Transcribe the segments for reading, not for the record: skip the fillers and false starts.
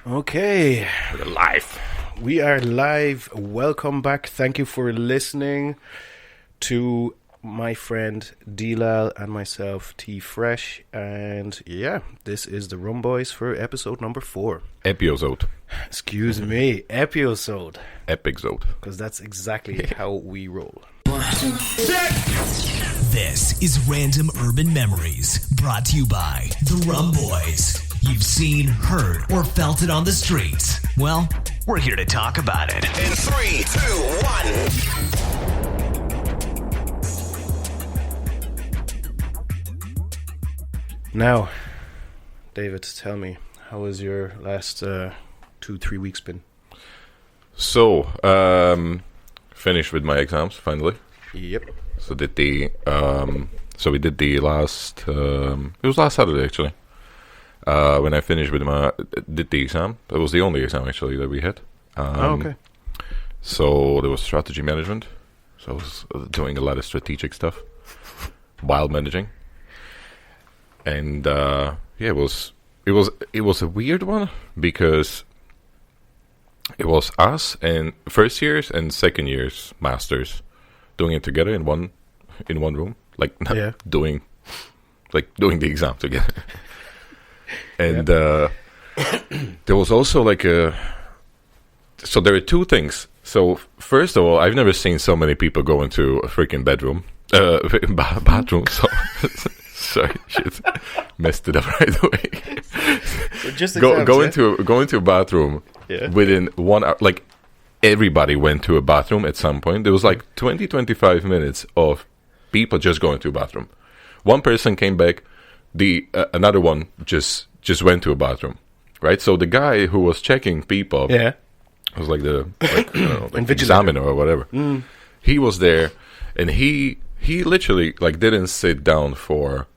Okay, We're live. we are live. Welcome back. Thank you for listening to my friend D-Lal and myself, T-Fresh. And yeah, this is the Rum Boys for episode number 4. Episode. Excuse me, episode. Episode. Because that's exactly how we roll. This is Random Urban Memories, brought to you by the Rum Boys. You've seen, heard, or felt it on the streets. Well, we're here to talk about it. In 3, 2, 1. Now, David, tell me, how has your last 2-3 weeks been? So, finished with my exams finally. Yep. So we did the last. It was last Saturday actually. When I finished with did the exam. That was the only exam actually that we had. Okay. So there was strategy management. So I was doing a lot of strategic stuff while managing. And it was a weird one because it was us and first years and second years masters doing it together in one room, like doing the exam together. And there was also so there are two things. So first of all, I've never seen so many people go into a freaking bathroom. So sorry, shit, messed it up right away. So just go into a bathroom within 1 hour. Like everybody went to a bathroom at some point. There was like 20-25 minutes of people just going to a bathroom. One person came back. Another one just went to a bathroom, right? So the guy who was checking people, was like the examiner or whatever. He was there, and he literally didn't sit down for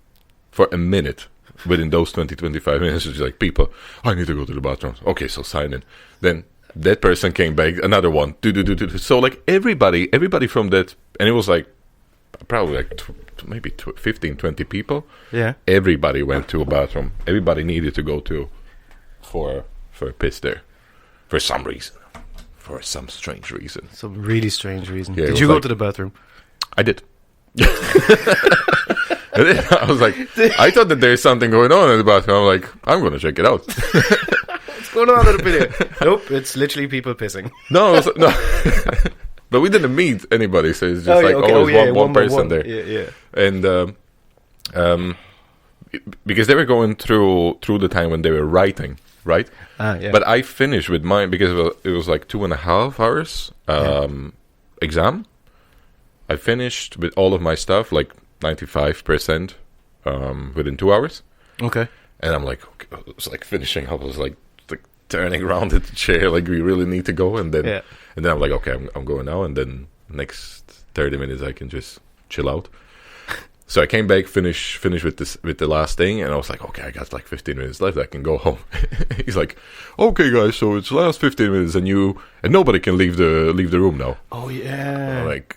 a minute within those 20-25 minutes. Just like, people, I need to go to the bathroom. Okay, so sign in. Then that person came back, another one. So everybody from that, and it was like probably maybe 15-20 people. Yeah. Everybody went to a bathroom. Everybody needed to go for a piss there for some reason. For some strange reason. Some really strange reason. Yeah, Did you go to the bathroom? I did. And then I was like, I thought that there's something going on in the bathroom. I'm like, I'm going to check it out. What's going on in the video? Nope, it's literally people pissing. No. But we didn't meet anybody, so it's just always one person there. Yeah. And because they were going through the time when they were writing, right? But I finished with mine because it was like 2.5 hours exam. I finished with all of my stuff, like 95% within 2 hours. Okay. And I'm like, okay, I was like finishing up. I was like turning around at the chair, like we really need to go. And then I'm like, okay, I'm going now. And then next 30 minutes I can just chill out. So I came back, finish with the last thing, and I was like, okay, I got like 15 minutes left. I can go home. He's like, okay, guys, so it's last 15 minutes, and nobody can leave the room now. Oh yeah. I'm like,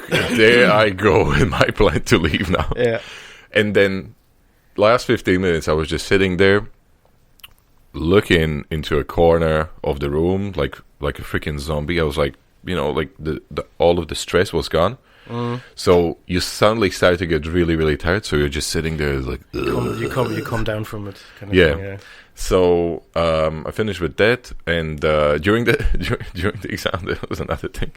there I go in my plan to leave now. Yeah. And then last 15 minutes, I was just sitting there, looking into a corner of the room, like a freaking zombie. I was like, the all of the stress was gone. So you suddenly start to get really, really tired. So you're just sitting there, like you come down from it. Kind of thing, yeah. So I finished with that, and during the exam, there was another thing.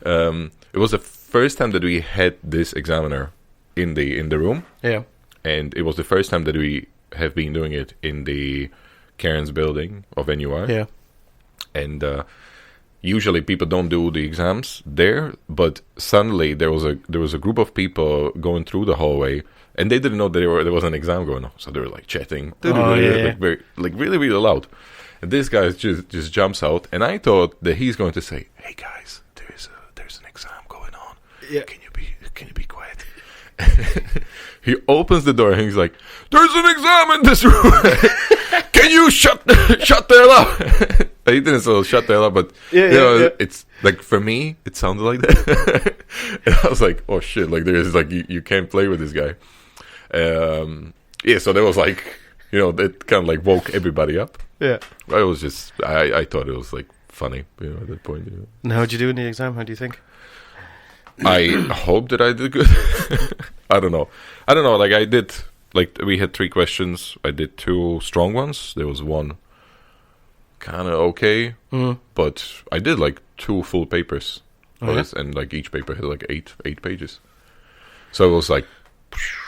It was the first time that we had this examiner in the room. Yeah. And it was the first time that we have been doing it in the Karen's building of NUI. Yeah. And usually people don't do the exams there, but suddenly there was a group of people going through the hallway, and they didn't know that there was an exam going on, so they were like chatting, really really loud. And this guy just jumps out, and I thought that he's going to say, "Hey guys, there's an exam going on. Yeah. Can you be quiet?" He opens the door and he's like, "There's an exam in this room. Can you shut the hell up?" He didn't say shut the hell up, but it's like, for me, it sounded like that. And I was like, oh shit, like there's like you can't play with this guy. So there was like that kind of like woke everybody up. Yeah. I thought it was like funny, at that point. Now, how'd you do in the exam? How do you think? I hope that I did good. I don't know. Like I did, like we had 3 questions. I did 2 strong ones. There was one kind of okay, but I did like 2 full papers. And like each paper had like 8 pages. So it was like,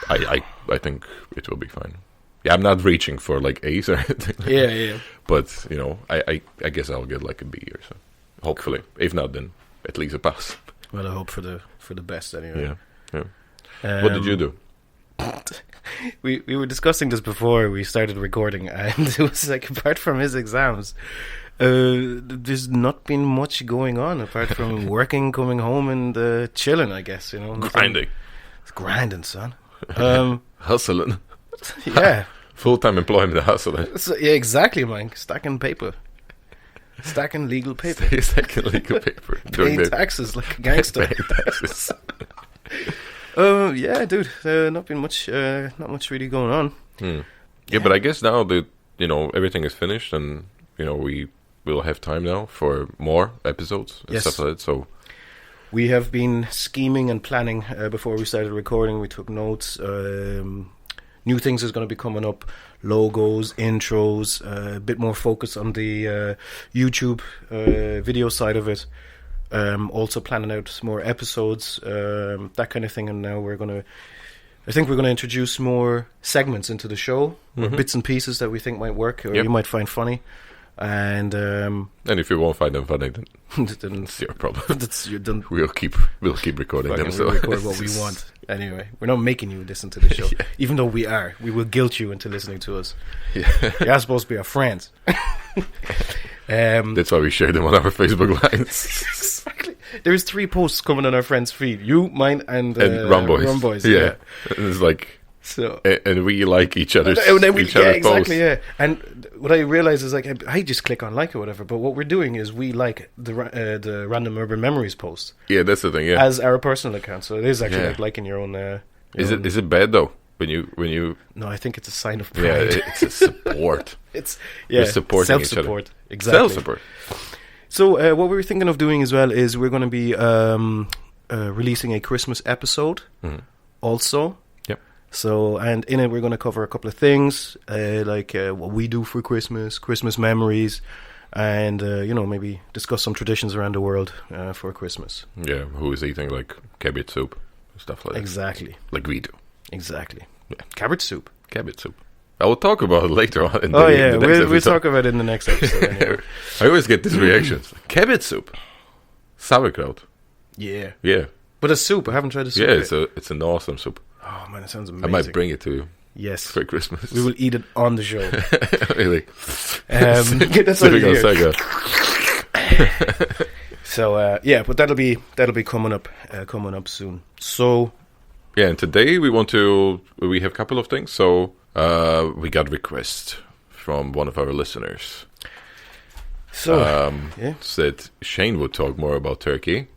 I think it will be fine. Yeah, I'm not reaching for like A's or anything. Yeah. But I guess I'll get like a B or so. Hopefully, if not, then at least a pass. Well, I hope for the best anyway. Yeah. What did you do? We were discussing this before we started recording, and it was like, apart from his exams, there's not been much going on apart from working, coming home, and chilling. I guess Grinding. It's grinding, son. Hustling. Yeah. Full-time employment, hustling. So, yeah, exactly, man. Stacking paper. Stacking legal paper. Stacking legal paper. Paying taxes like a gangster. Paying taxes. Yeah, dude. Not much really going on. Yeah, but I guess now that everything is finished, and we will have time now for more episodes and stuff like that. So we have been scheming and planning before we started recording. We took notes. New things is going to be coming up. Logos, intros, a bit more focus on the YouTube video side of it. Also planning out some more episodes, that kind of thing. And now I think we're going to introduce more segments into the show, or bits and pieces that we think might work, or you might find funny. And if you won't find them funny, then it's your problem. You're done. We'll keep recording them. We'll record what we want. Anyway, we're not making you listen to the show, even though we are. We will guilt you into listening to us. Yeah. You're supposed to be our friends. That's why we share them on our Facebook lines. Exactly. There's 3 posts coming on our friends' feed. You, mine, and Rumboys. Rumboys. Yeah. And it's like, so, and we like each other's exactly, posts. Yeah. And what I realize is, like, I just click on like or whatever, but what we're doing is we like the Random Urban Memories post. Yeah, that's the thing. Yeah, as our personal account. So it is actually like liking your own. Is it bad though when you? No, I think it's a sign of pride. Yeah, it's a support. You're supporting self-support. Each other. Exactly. Self-support. So what we were thinking of doing as well is we're going to be releasing a Christmas episode also. Yep. So, and in it we're going to cover a couple of things, like what we do for Christmas memories, and maybe discuss some traditions around the world for Christmas. Yeah, who is eating like cabbage soup, stuff like that. Exactly. Like we do. Exactly. Yeah. Cabbage soup. I will talk about it later on. We'll talk about it in the next episode. Anyway. I always get these reactions. Cabbage soup, sauerkraut. Yeah. Yeah. But a soup. I haven't tried a soup. Yeah, it's an awesome soup. Oh man, it sounds amazing. I might bring it to you. Yes. For Christmas. We will eat it on the show. Really? That's what it is. So but that'll be coming up soon. So yeah, and today we have a couple of things. So we got a request from one of our listeners. So said Shane would talk more about Turkey.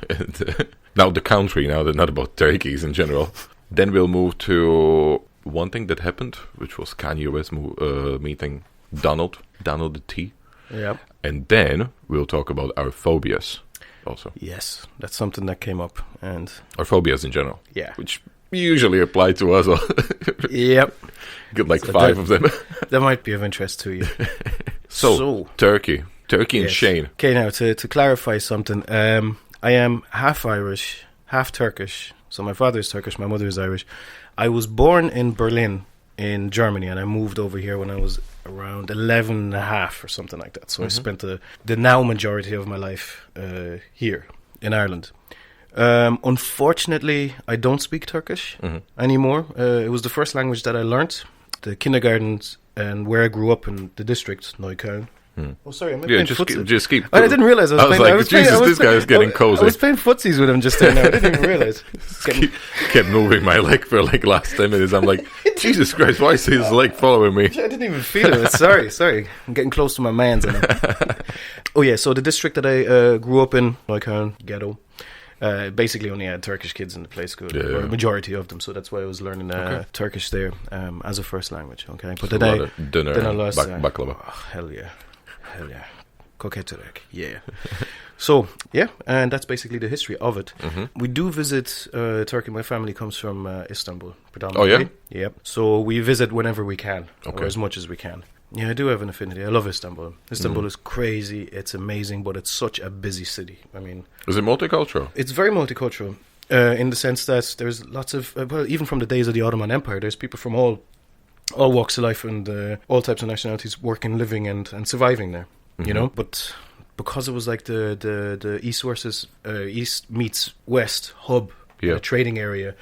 And, now the country, not about turkeys in general. Then we'll move to one thing that happened, which was Kanye West meeting Donald the T. Yeah. And then we'll talk about our phobias also. Yes, that's something that came up. And our phobias in general. Yeah. Which usually apply to us. Yep. Get like 5 of them. That might be of interest to you. So Turkey and Shane. Okay, now to clarify something. I am half Irish, half Turkish. So my father is Turkish, my mother is Irish. I was born in Berlin, in Germany, and I moved over here when I was around 11 and a half or something like that. So I spent the now majority of my life here in Ireland. Unfortunately, I don't speak Turkish anymore. It was the first language that I learnt. The kindergartens and where I grew up in the district, Neukölln. Oh, sorry, I'm playing footsie. Just keep. I didn't realize I was playing. This guy is getting cozy. I was playing footsies with him just there now. I didn't even realize. Kept moving my leg for like last 10 minutes. I'm like, Jesus Christ, why is his leg following me? I didn't even feel it. Sorry. I'm getting close to my mans. Oh yeah, so the district that I grew up in, Neukölln, ghetto. Basically only had Turkish kids in the play school, or a majority of them, so that's why I was learning Turkish there as a first language. Okay, but so then dinner I lost baklava. Oh, hell yeah. Koketurek, yeah. So, yeah, and that's basically the history of it. We do visit Turkey. My family comes from Istanbul, predominantly. Oh, yeah? Yep. So we visit whenever we can, or as much as we can. Yeah, I do have an affinity. I love Istanbul. Istanbul is crazy. It's amazing, but it's such a busy city. I mean... Is it multicultural? It's very multicultural, in the sense that there's lots of... well, even from the days of the Ottoman Empire, there's people from all walks of life and all types of nationalities working, living, and surviving there. You know, but because it was like the East meets West hub, trading area,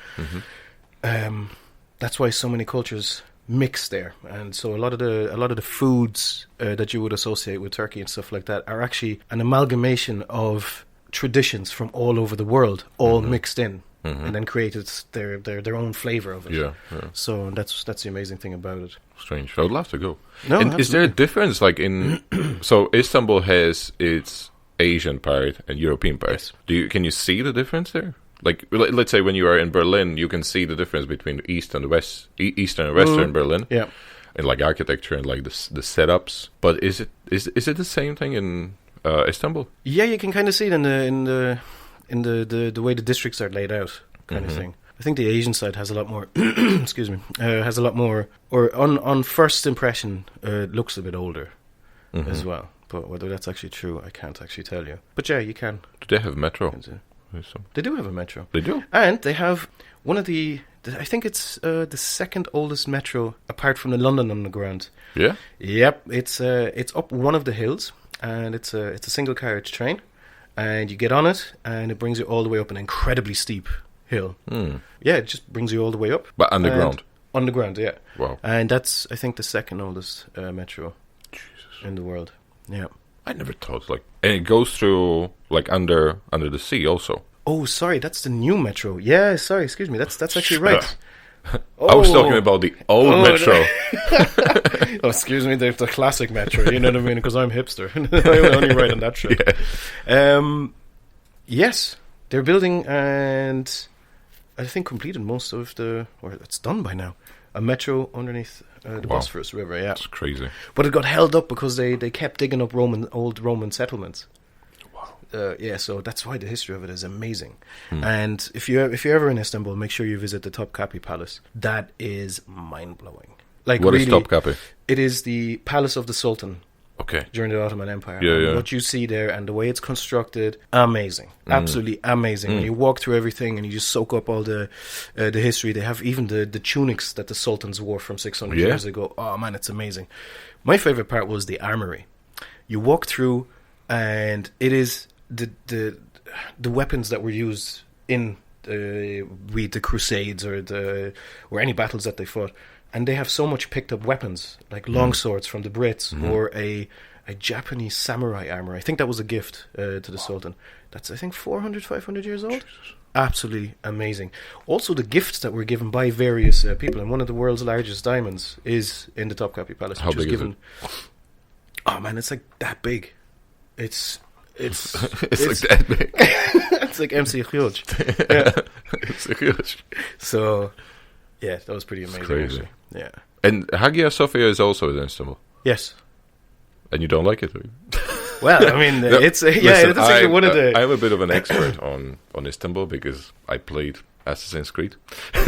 that's why so many cultures mix there. And so a lot of the foods that you would associate with Turkey and stuff like that are actually an amalgamation of traditions from all over the world, all mixed in. And then created their own flavor of it. Yeah. So that's the amazing thing about it. Strange. I would love to go. No, and is there a difference, like in... so Istanbul has its Asian part and European part. Yes. Can you see the difference there? Like, let's say when you are in Berlin, you can see the difference between Eastern and Western Berlin. Yeah. And like architecture and like the setups. But is it the same thing in Istanbul? Yeah, you can kind of see it in the way the districts are laid out, kind of thing. I think the Asian side has a lot more. Excuse me, has a lot more. Or on first impression, looks a bit older as well. But whether that's actually true, I can't actually tell you. But yeah, you can. Do they have metro? They do have a metro. They do, and they have one of the I think it's the second oldest metro apart from the London Underground. Yeah. Yep. It's up one of the hills, and it's a single carriage train. And you get on it, and it brings you all the way up an incredibly steep hill. Yeah, it just brings you all the way up. But underground? Underground, yeah. Wow. And that's, I think, the second oldest metro in the world. Yeah. I never thought, like... And it goes through, like, under the sea also. Oh, sorry, that's the new metro. Yeah, sorry, excuse me, that's actually right. I was talking about the old metro. Oh, excuse me, the classic metro, you know what I mean? Because I'm hipster. I only ride on that trip. Yeah. Yes, they're building, and I think completed most of or it's done by now, a metro underneath the Bosphorus River, yeah. That's crazy. But it got held up because they kept digging up old Roman settlements. Yeah, so that's why the history of it is amazing. And if you're ever in Istanbul, make sure you visit the Topkapi Palace. That is mind-blowing. Like, what really, is Topkapi? It is the palace of the Sultan. Okay. During the Ottoman Empire. Yeah. What you see there and the way it's constructed, amazing. Absolutely amazing. When you walk through everything and you just soak up all the history. They have even the tunics that the sultans wore from 600 years ago. Oh, man, it's amazing. My favorite part was the armory. You walk through, and it is the weapons that were used in the Crusades or any battles that they fought. And they have so much picked up weapons, like long swords from the Brits, or a Japanese samurai armor. I think that was a gift to the Sultan. That's, I think, 400, 500 years old. Jesus. Absolutely amazing. Also, the gifts that were given by various people, and one of the world's largest diamonds is in the Topkapi Palace. How big is it? Oh, man, it's like that big. It's like that big. It's like MC huge. Yeah. It's huge. So, yeah, that was pretty amazing. It's crazy. Actually. Yeah. And Hagia Sophia is also in Istanbul. Yes. And you don't like it? Well, I mean, it's that's actually one of the... I'm a bit of an expert on Istanbul because I played Assassin's Creed. And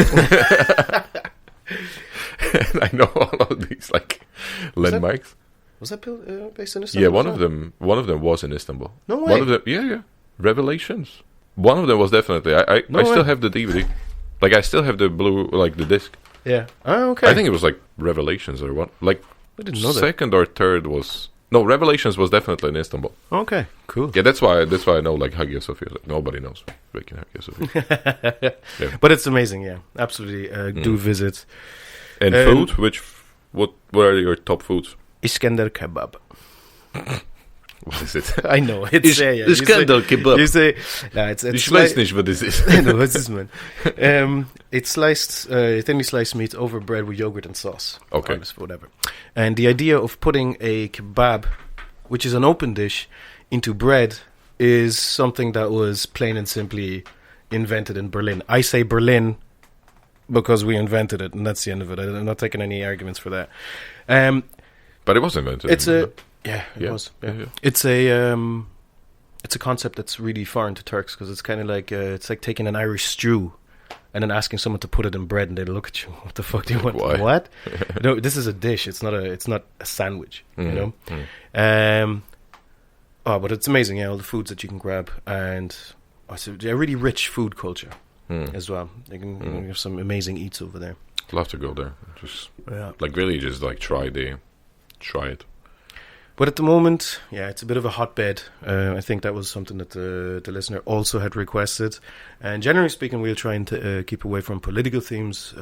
I know all of these like landmarks. Was that based in Istanbul? Yeah, one of them was in Istanbul. No way. One of them, yeah. Revelations. One of them was definitely. I still have the DVD. Like, I still have the blue, like the disc. Yeah. Oh, okay. I think it was like Revelations or what. Like, I didn't know that. Second or third was... No, Revelations was definitely in Istanbul. Okay, cool. Yeah, that's why I know, like, Hagia Sophia. Like, nobody knows freaking Hagia Sophia. Yeah. But it's amazing, yeah. Absolutely. Do visit. And food? What are your top foods? Iskender kebab. What is it? I know. It's Iskender kebab. You say... No, it's Ich weiß nicht, what is it? No, what's this, man? It's sliced, thinly sliced meat over bread with yogurt and sauce. Okay. Whatever. And the idea of putting a kebab, which is an open dish, into bread is something that was plain and simply invented in Berlin. I say Berlin because we invented it, and that's the end of it. I'm not taking any arguments for that. But it was invented. It was. Yeah. It's a concept that's really foreign to Turks, because it's kind of like it's like taking an Irish stew and then asking someone to put it in bread, and they look at you. What the fuck do you want? Why? What? No, this is a dish. It's not a sandwich. Mm-hmm. You know. But it's amazing. Yeah, all the foods that you can grab, and it's a really rich food culture as well. You can have some amazing eats over there. I'd love to go there. Just really just like try it. But at the moment, it's a bit of a hotbed. I think that was something that the listener also had requested. And generally speaking, we'll try and keep away from political themes.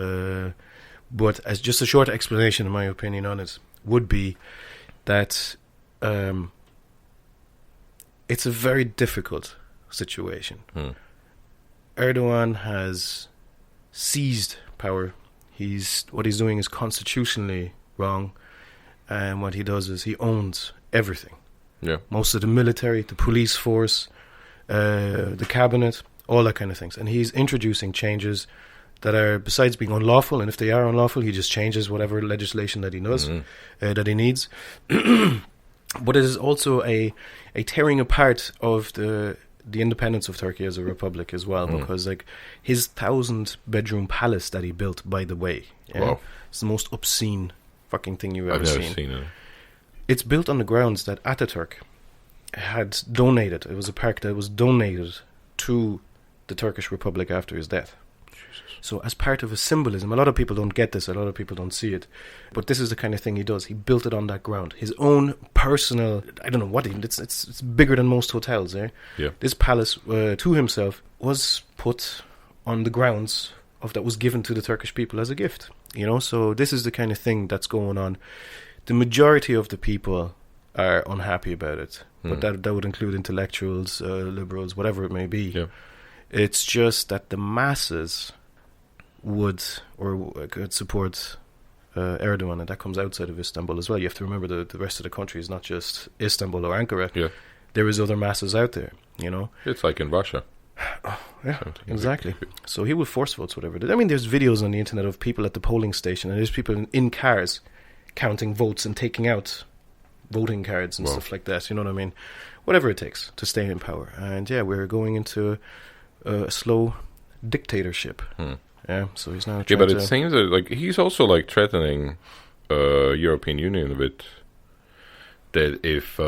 But as just a short explanation, in my opinion, on it would be that it's a very difficult situation. Erdogan has seized power. What he's doing is constitutionally wrong. And what he does is he owns everything. Yeah. Most of the military, the police force, the cabinet, all that kind of things. And he's introducing changes that are, besides being unlawful, and if they are unlawful, he just changes whatever legislation that he does, that he needs. But it is also a tearing apart of the independence of Turkey as a republic as well, because like his 1,000-bedroom palace that he built, by the way, it's the most obscene fucking thing you've ever seen it. It's built on the grounds that Ataturk had donated. It was a park that was donated to the Turkish Republic after his death. Jesus. So as part of a symbolism, a lot of people don't get this, a lot of people don't see it, but this is the kind of thing he does. He built it on that ground. His own personal, I don't know what, it's bigger than most hotels, eh? Yeah. This palace, to himself, was put on the grounds of that was given to the Turkish people as a gift. You know, so this is the kind of thing that's going on. The majority of the people are unhappy about it, but that would include intellectuals, liberals, whatever it may be. Yeah. It's just that the masses could support Erdogan, and that comes outside of Istanbul as well. You have to remember the rest of the country is not just Istanbul or Ankara. Yeah. There is other masses out there, you know. It's like in Russia. Yeah, exactly. So he will force votes, whatever. I mean, there's videos on the internet of people at the polling station, and there's people in cars counting votes and taking out voting cards and stuff like that. You know what I mean? Whatever it takes to stay in power. And we're going into a slow dictatorship. Yeah, so he's now trying but it seems that like he's also like threatening European Union a bit. That if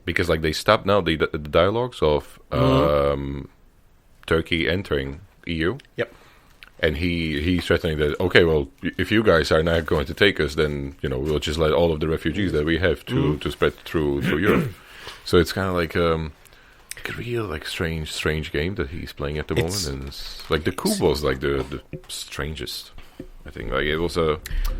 because like they stopped now the dialogues of Turkey entering EU. Yep. And he's threatening that, okay, well, if you guys are not going to take us, then, we'll just let all of the refugees that we have to spread through Europe. So it's kind of like a real, like, strange game that he's playing at the moment. And it's, like, the coup was, like, the strangest. I think, like, it was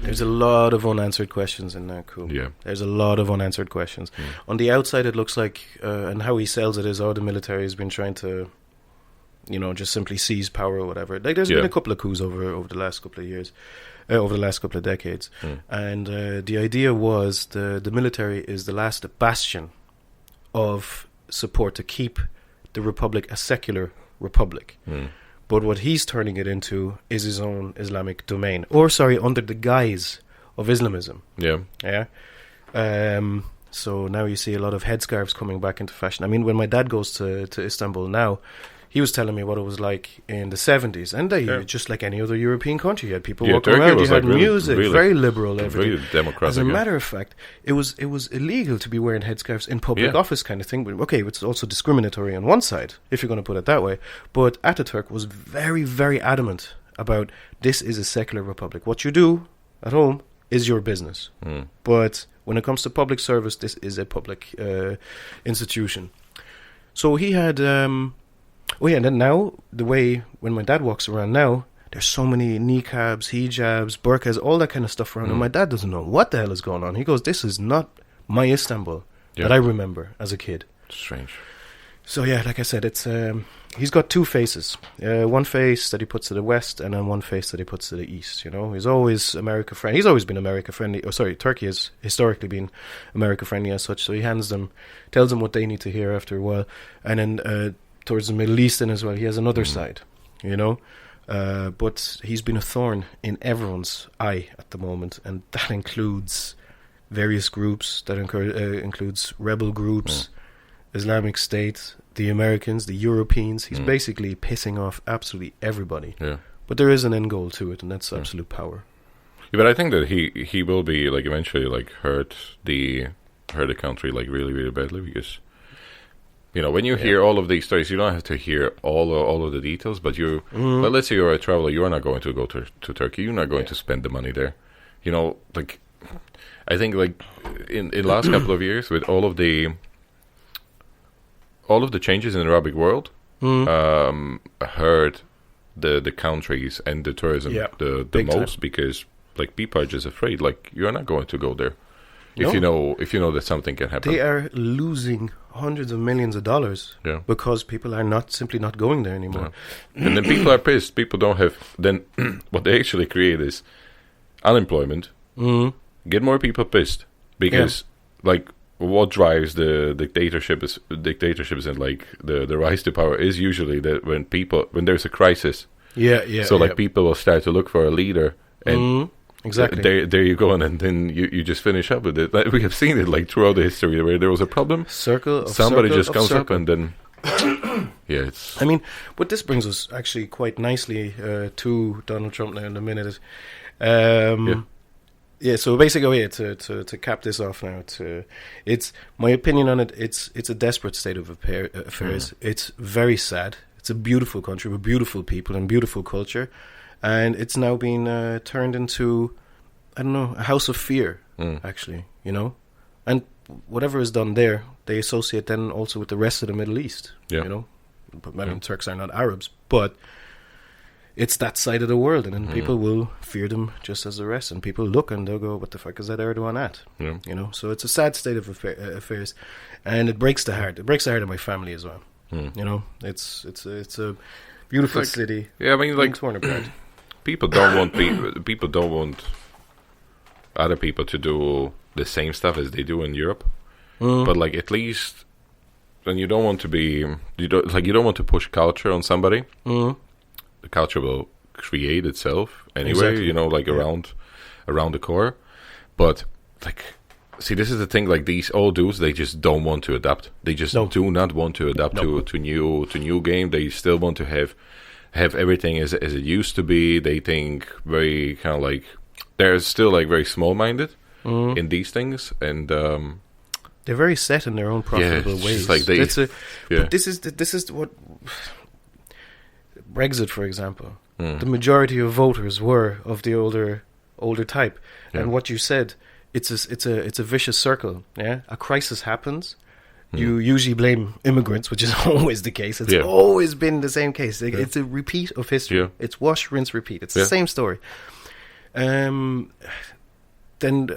There's a lot of unanswered questions in that coup. Yeah. There's a lot of unanswered questions. On the outside, it looks like, and how he sells it is, the military has been trying to, just simply seize power or whatever. Like, there's been a couple of coups over the last couple of years, over the last couple of decades. And the idea was the military is the last bastion of support to keep the republic a secular republic. But what he's turning it into is his own Islamic domain. Under the guise of Islamism. Yeah. Yeah. So now you see a lot of headscarves coming back into fashion. I mean, when my dad goes to Istanbul now, he was telling me what it was like in the 70s. And just like any other European country, you had people walking Turkey around, you had like music, really, very liberal, everything. Very democratic. As a matter of fact, it was illegal to be wearing headscarves in public office kind of thing. But okay, it's also discriminatory on one side, if you're going to put it that way. But Ataturk was very, very adamant about this is a secular republic. What you do at home is your business. But when it comes to public service, this is a public institution. So he had... and then now, the way, when my dad walks around now, there's so many niqabs, hijabs, burqas, all that kind of stuff around, and my dad doesn't know what the hell is going on. He goes, this is not my Istanbul that I remember as a kid. Strange. So yeah, like I said, it's he's got two faces. One face that he puts to the west, and then one face that he puts to the east. You know, he's always America friendly. He's always been America friendly. Oh, sorry, Turkey has historically been America friendly as such. So he tells them what they need to hear after a while, and then towards the Middle Eastern as well, he has another side. You know, but he's been a thorn in everyone's eye at the moment, and that includes various groups. That includes rebel groups. Islamic State, the Americans, the Europeans. He's basically pissing off absolutely everybody. Yeah. But there is an end goal to it, and that's absolute power. Yeah, but I think that he will be like eventually like hurt the country like really, really badly, because you know when you hear all of these stories, you don't have to hear all of the details, but but let's say you're a traveler, you're not going to go to Turkey, you're not going to spend the money there. You know, like I think like in last couple of years with all of the changes in the Arabic world hurt the countries and the tourism the most time. Because like people are just afraid. Like you're not going to go there if you know that something can happen. They are losing hundreds of millions of dollars because people are simply not going there anymore. And then people are pissed. People don't have. Then what they actually create is unemployment. Get more people pissed because like. What drives the dictatorships and like the rise to power is usually that when there's a crisis. So like people will start to look for a leader, and exactly there you go, and then you just finish up with it. Like, we have seen it like throughout the history where there was a problem. Somebody just comes up and then it's. I mean, but this brings us actually quite nicely to Donald Trump now in a minute. Yeah, so basically, to cap this off now, it's my opinion on it. It's a desperate state of affairs. It's very sad. It's a beautiful country with beautiful people and beautiful culture, and it's now been turned into, I don't know, a house of fear. Actually, you know, and whatever is done there, they associate then also with the rest of the Middle East. You know, I mean, Turks are not Arabs, but. It's that side of the world, and then people will fear them just as the rest. And people look and they'll go, "What the fuck is that Erdogan at?" You know. So it's a sad state of affairs, and it breaks the heart. It breaks the heart of my family as well. You know, it's a beautiful city. Yeah, I mean, like torn apart. People don't want other people to do the same stuff as they do in Europe. But like at least, when you don't want to push culture on somebody. The culture will create itself anyway, you know, like around the core. But like, see, this is the thing. Like these old dudes, they just don't want to adapt. They just do not want to adapt to new game. They still want to have everything as it used to be. They think very kind of like they're still like very small minded in these things, and they're very set in their own profitable ways. Like but this is what. Brexit, for example, the majority of voters were of the older type, and what you said, it's a vicious circle. Yeah, a crisis happens, you usually blame immigrants, which is always the case. It's always been the same case. It's a repeat of history. It's wash, rinse, repeat. It's the same story. Then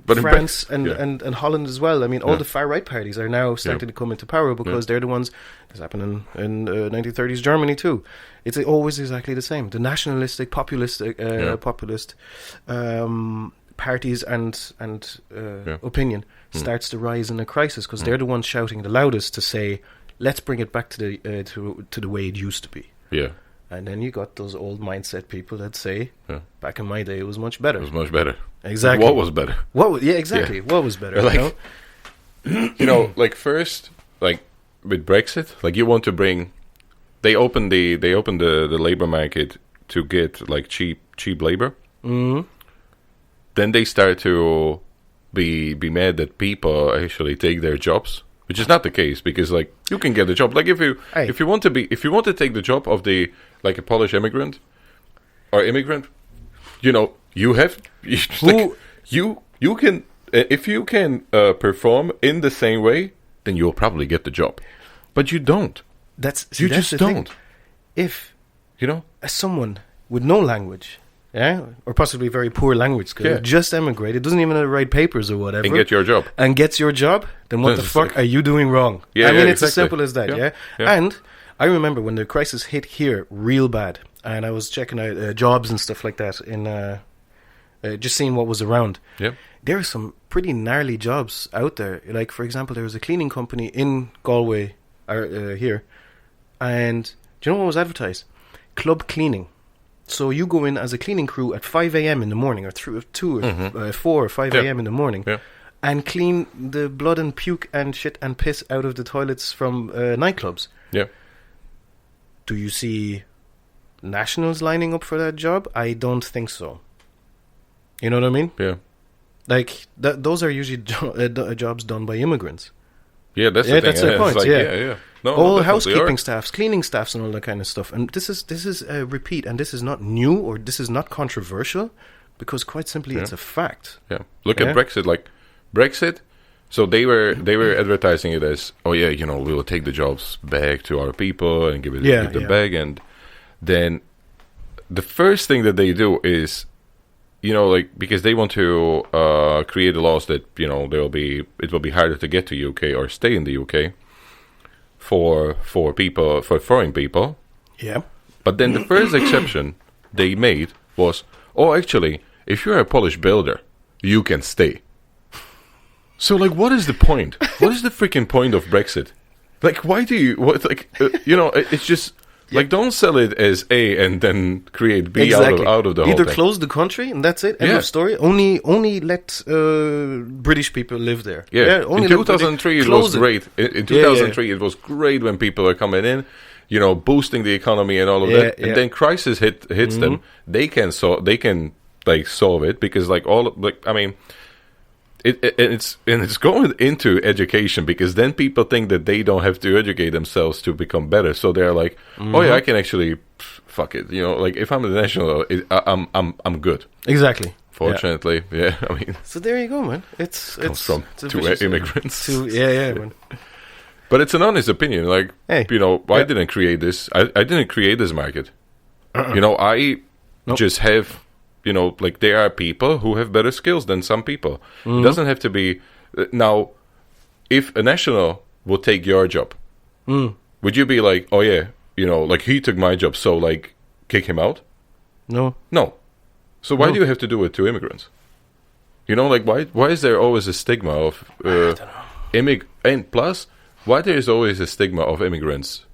France and Holland as well. I mean, all the far-right parties are now starting to come into power because they're the ones. This happened in 1930s Germany too. It's always exactly the same. The nationalistic, populist parties and opinion starts to rise in a crisis because they're the ones shouting the loudest to say, let's bring it back to the way it used to be. Yeah. And then you got those old mindset people that say, back in my day, it was much better. It was much better. Exactly. What was better? Exactly. Yeah. What was better? Like, you know, like first, like with Brexit, like you want to bring, they opened the labor market to get like cheap labor. Then they start to be mad that people actually take their jobs. Which is not the case, because like you can get a job. Like if you want to take the job of the like a Polish immigrant, you know, you can if you can perform in the same way, then you'll probably get the job. But you don't. You just don't. If you know, as someone with no language yeah, or possibly very poor language skills, just emigrated, doesn't even know how to write papers or whatever, and get your job, then what the fuck are you doing wrong? Yeah, I mean, yeah, it's as simple as that, yeah? And I remember when the crisis hit here real bad, and I was checking out jobs and stuff like that, in just seeing what was around. Yeah. There are some pretty gnarly jobs out there. Like, for example, there was a cleaning company in Galway, here, and do you know what was advertised? Club cleaning. So you go in as a cleaning crew at 5 a.m. in the morning, or 2 or 4 or 5 a.m. in the morning, and clean the blood and puke and shit and piss out of the toilets from nightclubs. Yeah. Do you see nationals lining up for that job? I don't think so. You know what I mean? Yeah. Like, those are usually jobs done by immigrants. Yeah, that's the thing. That's the point. Like, yeah. No, all housekeeping staffs, cleaning staffs, and all that kind of stuff. And this is a repeat, and this is not new, or this is not controversial, because quite simply it's a fact. Yeah. Look at Brexit. Like Brexit. So they were advertising it as, oh yeah, we will take the jobs back to our people and give them back, and then the first thing that they do is, because they want to create laws that it will be harder to get to UK or stay in the UK for foreign people. Yeah. But then the first exception they made was, actually, if you're a Polish builder, you can stay. So, like, what is the point? What is the freaking point of Brexit? Like, why do you... it's just... Like, don't sell it as A and then create B out of the whole Either thing. close the country and that's it. End of story. Only let British people live there. Yeah. Only in 2003 it was great. In 2003 it was great when people are coming in, boosting the economy and all of that. And then crisis hits them. They can solve it because it's going into education, because then people think that they don't have to educate themselves to become better. So they're like, I can actually, fuck it. Like, if I'm a national, I'm good. Exactly. Fortunately, I mean. So there you go, man. It's from two immigrants. Man. But it's an honest opinion. Like, hey, I didn't create this. I didn't create this market. I just have. There are people who have better skills than some people. It doesn't have to be... Now, if a national would take your job, would you be like, oh yeah, he took my job, so, kick him out? No. So why do you have to do it to immigrants? Why is there always a stigma of... I don't know. And plus, why there is always a stigma of immigrants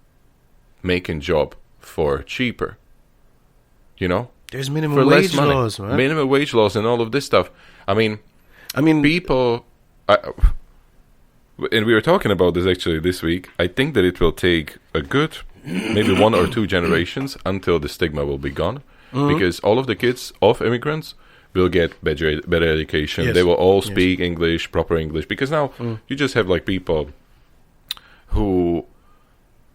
making job for cheaper? There's minimum wage laws, man. Minimum wage laws and all of this stuff. I mean, people... and we were talking about this actually this week. I think that it will take a good, maybe 1 or 2 generations until the stigma will be gone. Because all of the kids of immigrants will get better education. Yes. They will all speak English, proper English. Because now you just have people who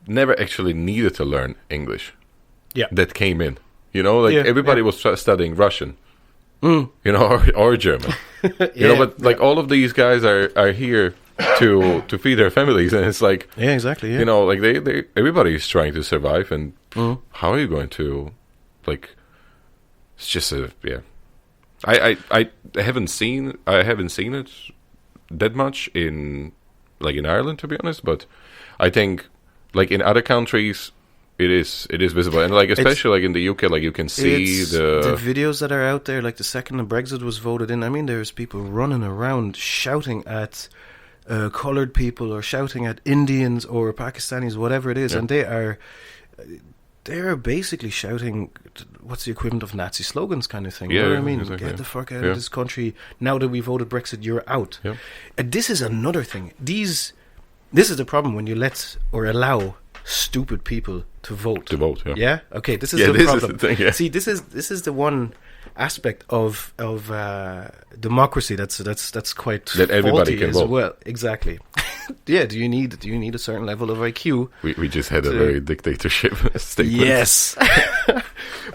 never actually needed to learn English. Yeah. That came in. Everybody was studying Russian, or German. But all of these guys are here to feed their families, and it's like, exactly. Yeah. They everybody is trying to survive, and how are you going to, it's just I haven't seen it that much in Ireland, to be honest, but I think in other countries. It is visible, and especially in the UK, you can see the videos that are out there. The second the Brexit was voted in, I mean, there's people running around shouting at colored people or shouting at Indians or Pakistanis, whatever it is, and they are basically shouting what's the equivalent of Nazi slogans, kind of thing. You know what I mean? Exactly. Get the fuck out of this country now that we voted Brexit. You're out. Yeah. And this is another thing. This is the problem when you let or allow stupid people to vote. Yeah. Okay, this is the problem. Is the thing, See, this is the one aspect of democracy that's quite that everybody can as vote. Well, exactly. Yeah. Do you need a certain level of IQ? We just had a very dictatorship statement. Yes.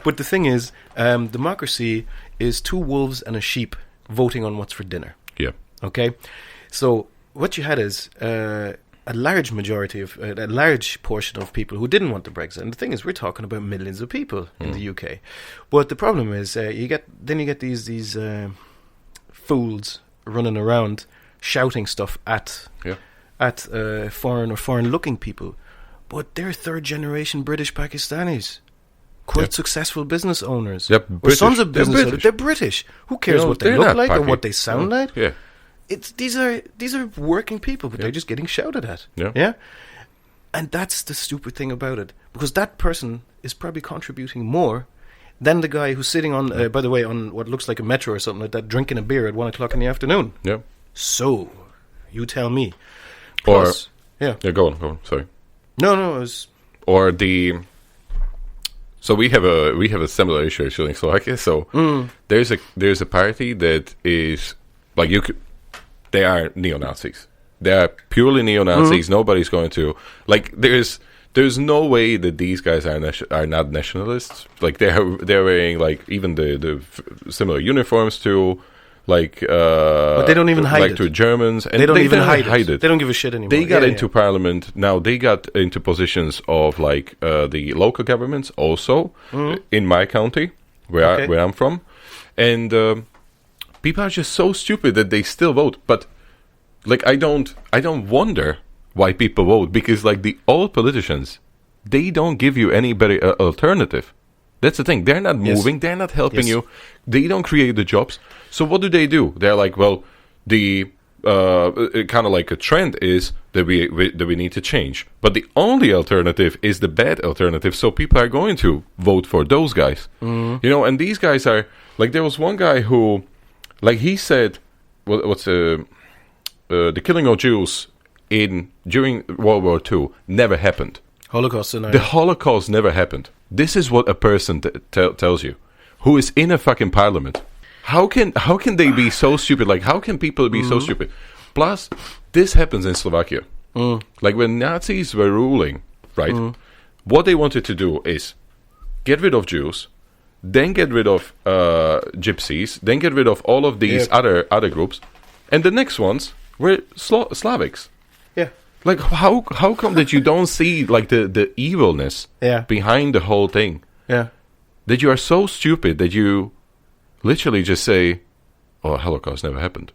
But the thing is, democracy is 2 wolves and a sheep voting on what's for dinner. Yeah. Okay. So what you had is a large majority of a large portion of people who didn't want the Brexit. And the thing is, we're talking about millions of people in the UK. But the problem is, you get these fools running around shouting stuff at foreign-looking people. But they're third-generation British Pakistanis. Quite successful business owners. Yep, or sons of business owners. They're British. Who cares what they look like or what they sound like? Yeah. These are working people, but they're just getting shouted at. Yeah. And that's the stupid thing about it. Because that person is probably contributing more than the guy who's sitting on, by the way, on what looks like a metro or something like that, drinking a beer at 1 o'clock in the afternoon. Yeah. So, you tell me. Plus, Yeah, go on, sorry. No, it was... Or the... So we have a similar issue actually in Slovakia. So there's a party that is like they are neo-Nazis. They are purely neo-Nazis. Nobody's going to like. There's no way that these guys are not nationalists. Like they're wearing like even the similar uniforms to like. But they don't even hide like it. to Germans, and they don't even hide it. They don't give a shit anymore. They got into parliament. Now they got into positions of like the local governments also in my county where I'm from, and people are just so stupid that they still vote. But like I don't wonder why people vote, because like the old politicians, they don't give you any better alternative. That's the thing. They're not moving. They're not helping you. They don't create the jobs. So what do? They're like, well, the kind of like a trend is that we need to change. But the only alternative is the bad alternative. So people are going to vote for those guys. You know, and these guys are like, there was one guy who, like he said, the killing of Jews during World War II never happened. Holocaust scenario. The Holocaust never happened. This is what a person tells you, who is in a fucking parliament. How can they be so stupid? Like, how can people be so stupid? Plus, this happens in Slovakia. Like, when Nazis were ruling, right, what they wanted to do is get rid of Jews, then get rid of gypsies, then get rid of all of these other groups, and the next ones were Slavics. Yeah. Like, how come that you don't see, like, the evilness behind the whole thing? Yeah. That you are so stupid that you literally just say, oh, Holocaust never happened.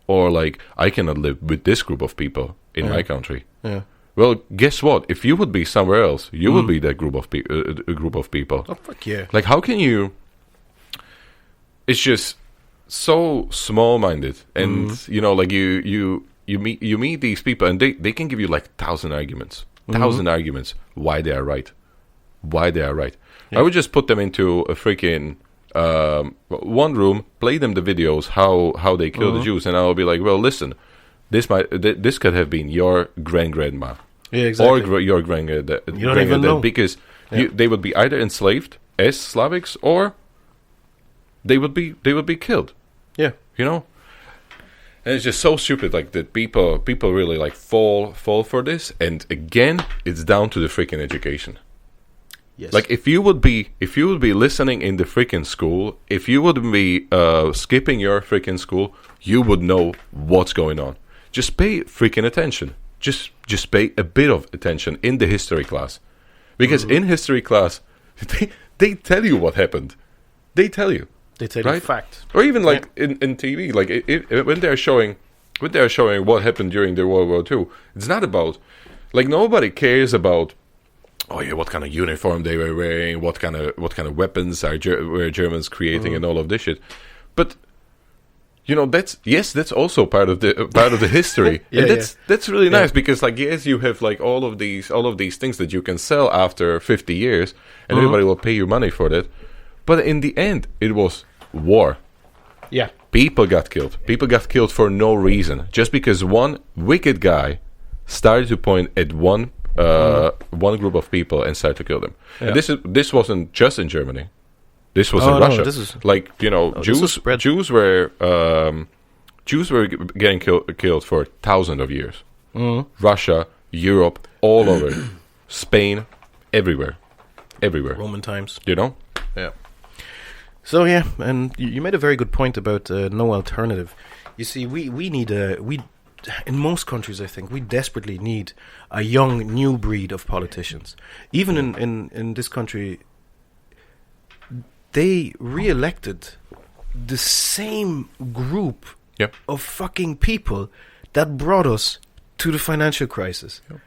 Or, like, I cannot live with this group of people in my country. Yeah. Well, guess what? If you would be somewhere else, you would be that group of people. Oh, fuck yeah. Like, how can you... It's just so small-minded. And, you know, like, you meet these people, and they can give you like 1,000 arguments, why they are right. Yeah. I would just put them into a freaking one room, play them the videos how they kill the Jews, and I'll be like, well, listen, this could have been your grandma, or your granddad. You don't even know, because they would be either enslaved as Slavics, or they would be killed. Yeah, you know. And it's just so stupid, like that people really like fall for this. And again, it's down to the freaking education. Yes. Like if you would be listening in the freaking school, if you would be skipping your freaking school, you would know what's going on. Just pay freaking attention. Just pay a bit of attention in the history class, because in history class they tell you what happened. They tell you. They tell you fact. Or even like in TV, like when they're showing what happened during the World War II, it's not about, like, nobody cares about, oh yeah, what kind of uniform they were wearing, what kind of weapons were Germans creating, and all of this shit. But you know, that's also part of the history. And that's really nice, because like, yes, you have like all of these things that you can sell after 50 years, and everybody will pay you money for that. But in the end, it was war. Yeah. People got killed. People got killed for no reason. Just because one wicked guy started to point at one group of people and started to kill them. Yeah. And this wasn't just in Germany. This was in Russia. Like, you know, Jews were getting killed for thousands of years. Russia, Europe, all over. Spain, everywhere. Roman times. You know? Yeah. So and you made a very good point about no alternative. You see, we in most countries, I think, we desperately need a young, new breed of politicians. Even in this country, they re-elected the same group of fucking people that brought us to the financial crisis. Yep.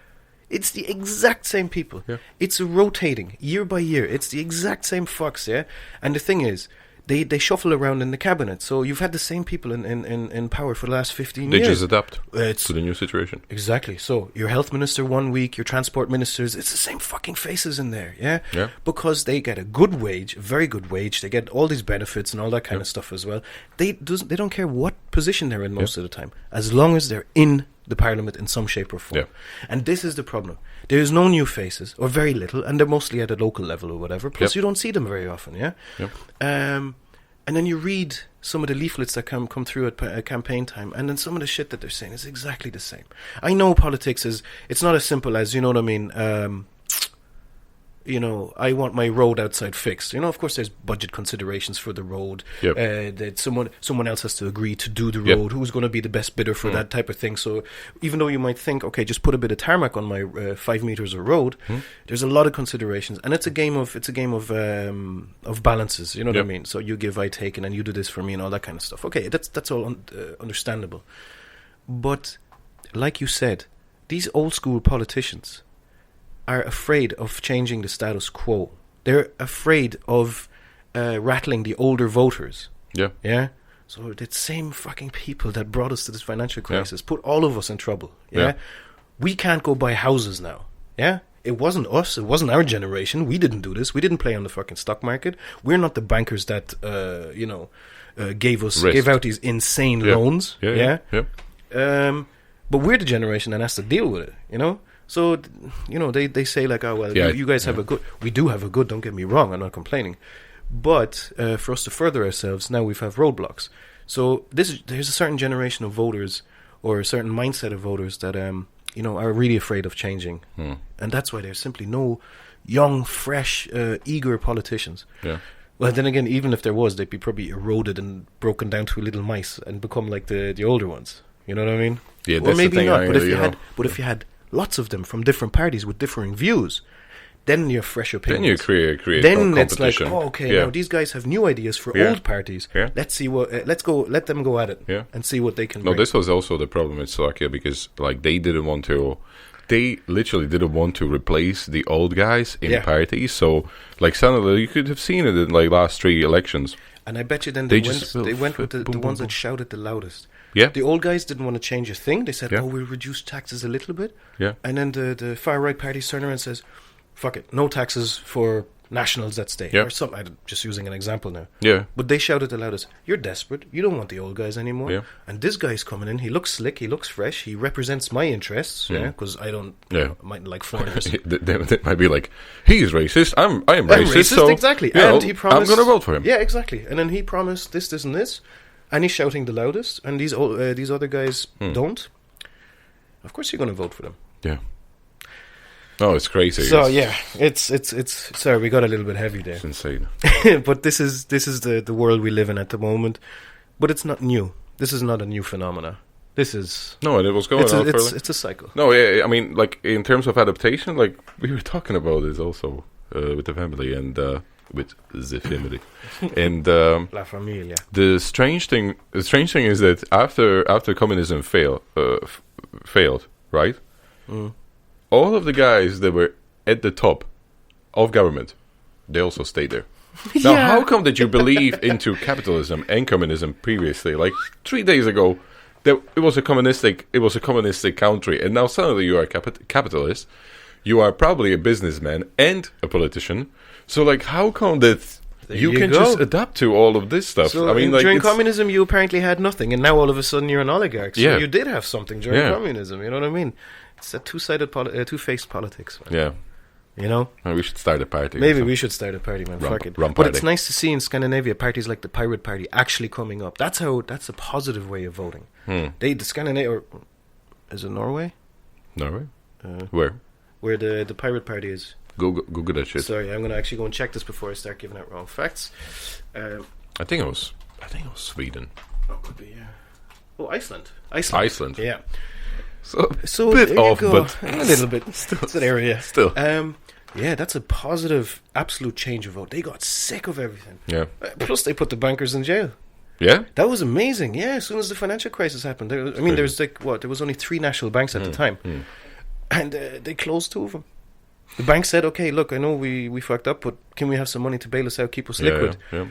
It's the exact same people. Yep. It's rotating year by year. It's the exact same fucks, yeah? And the thing is, they shuffle around in the cabinet. So you've had the same people in power for the last 15 years. They just adapt to the new situation. Exactly. So your health minister one week, your transport ministers, it's the same fucking faces in there, yeah? Because they get a good wage, a very good wage. They get all these benefits and all that kind of stuff as well. They don't care what position they're in most of the time, as long as they're in the parliament in some shape or form. And this is the problem. There is no new faces, or very little, and they're mostly at a local level or whatever. Plus you don't see them very often, yeah? And then you read some of the leaflets that come through at campaign time, and then some of the shit that they're saying is exactly the same. I know politics it's not as simple as, you know what I mean, I want my road outside fixed. Of course there's budget considerations for the road. That someone else has to agree to do the road. Who's going to be the best bidder for that type of thing? So even though you might think, okay, just put a bit of tarmac on my 5 meters of road, there's a lot of considerations, and it's a game of balances. You know what I mean? So you give, I take, and then you do this for me, and all that kind of stuff. Okay, that's all understandable. But like you said, these old school politicians are afraid of changing the status quo. They're afraid of rattling the older voters. Yeah? So the same fucking people that brought us to this financial crisis put all of us in trouble. Yeah? We can't go buy houses now. Yeah? It wasn't us. It wasn't our generation. We didn't do this. We didn't play on the fucking stock market. We're not the bankers that, gave out these insane loans. But we're the generation that has to deal with it, So, they say like, oh, well, you guys have a good... We do have a good, don't get me wrong, I'm not complaining. But for us to further ourselves, now we have roadblocks. So there's a certain generation of voters, or a certain mindset of voters that, are really afraid of changing. And that's why there's simply no young, fresh, eager politicians. Well, then again, even if there was, they'd be probably eroded and broken down to little mice and become like the older ones. You know what I mean? Yeah, that's maybe the thing. Not. But if you had lots of them from different parties with differing views, then you have fresh opinions. Then you create then it's like, now these guys have new ideas for old parties. Let's see let them go at it and see what they can bring. This was also the problem in Slovakia, because like they literally didn't want to replace the old guys in parties. So like suddenly you could have seen it in like last 3 elections. And I bet you then they went with the ones that shouted the loudest. The old guys didn't want to change a thing. They said, we'll reduce taxes a little bit. And then the far-right party turn around and says, fuck it, no taxes for nationals that stay. Or something. I'm just using an example now. But they shouted the loudest, you're desperate. You don't want the old guys anymore. And this guy's coming in. He looks slick. He looks fresh. He represents my interests. Because I don't... I mightn't like foreigners. they might be like, he's racist. I'm racist. So, exactly. And he promised... I'm going to vote for him. Yeah, exactly. And then he promised this, and this. And he's shouting the loudest, and these other guys don't. Of course, you're going to vote for them. Oh, it's crazy. So it's sorry, we got a little bit heavy there. It's insane. But this is the world we live in at the moment. But it's not new. This is not a new phenomena. This is and it was going on. It's a cycle. No, I mean, like in terms of adaptation, like we were talking about this also with the family and. With the family, and La Familia. The strange thing is that after communism failed, right? All of the guys that were at the top of government, they also stayed there. Now, how come that you believe into capitalism and communism previously? Like 3 days ago, it was a communistic country, and now suddenly you are a capitalist. You are probably a businessman and a politician. So, like, how come that you can just adapt to all of this stuff? So, I mean, during communism, you apparently had nothing, and now all of a sudden you're an oligarch. So you did have something during communism. You know what I mean? It's a two-faced politics. Man. Maybe we should start a party. Maybe we should start a party, man. Fuck it. But it's nice to see in Scandinavia parties like the Pirate Party actually coming up. That's a positive way of voting. The Scandinavia, is it Norway? Norway? Where? Where the Pirate Party is. Google that shit. Sorry, I'm going to actually go and check this before I start giving out wrong facts. I think it was Sweden. Oh, could be, yeah. Oh, Iceland. Iceland. Yeah. So bit there you off, go. but a little bit. It's an area. Still. Yeah, that's a positive, absolute change of vote. They got sick of everything. Yeah. Plus, they put the bankers in jail. Yeah. That was amazing. Yeah, as soon as the financial crisis happened, there was there was only 3 national banks at the time, and they closed 2 of them. The bank said, "Okay, look, I know we fucked up, but can we have some money to bail us out, keep us liquid?" Yeah.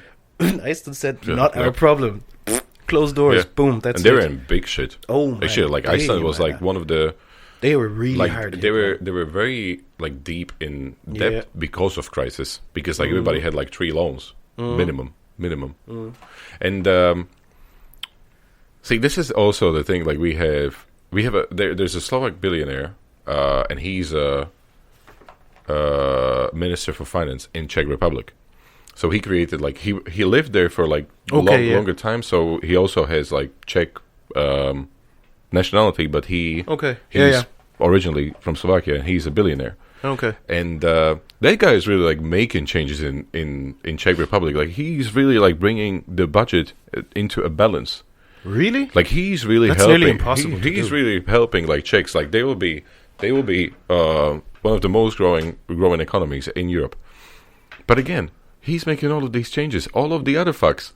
Iceland said, "Not our problem." Closed doors. Yeah. Boom. That's and they it. were in big shit. Oh man. Actually, like Iceland was like one of the. They were really like hard. they were very like deep in debt because of crisis, because like everybody had like 3 loans minimum, and see, this is also the thing. Like we have there's a Slovak billionaire, and he's a minister for finance in Czech Republic. So he created like he lived there for like longer time. So he also has like Czech nationality, but he's originally from Slovakia, and he's a billionaire. Okay. And that guy is really like making changes in Czech Republic. Like he's really like bringing the budget into a balance. Really? Like he's really That's helping. nearly impossible to He's do. really helping like Czechs. Like they will be one of the most growing economies in Europe. But again, he's making all of these changes. All of the other fucks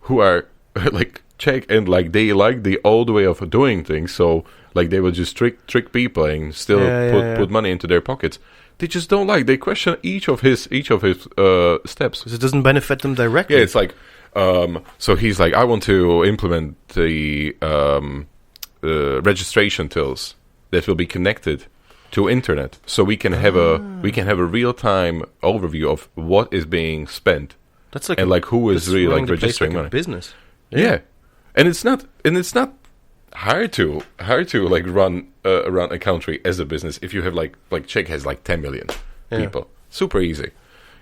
who are like Czech and like they like the old way of doing things, so like they will just trick people and still put money into their pockets. They just don't like. They question each of his steps Because it doesn't benefit them directly. Yeah, it's like so he's like, I want to implement the registration tills that will be connected to internet, so we can have a real time overview of what is being spent. That's like and like who is really like registering like money. a business. Yeah. And it's not hard to like run a country as a business if you have like Czech has like 10 million people. Super easy.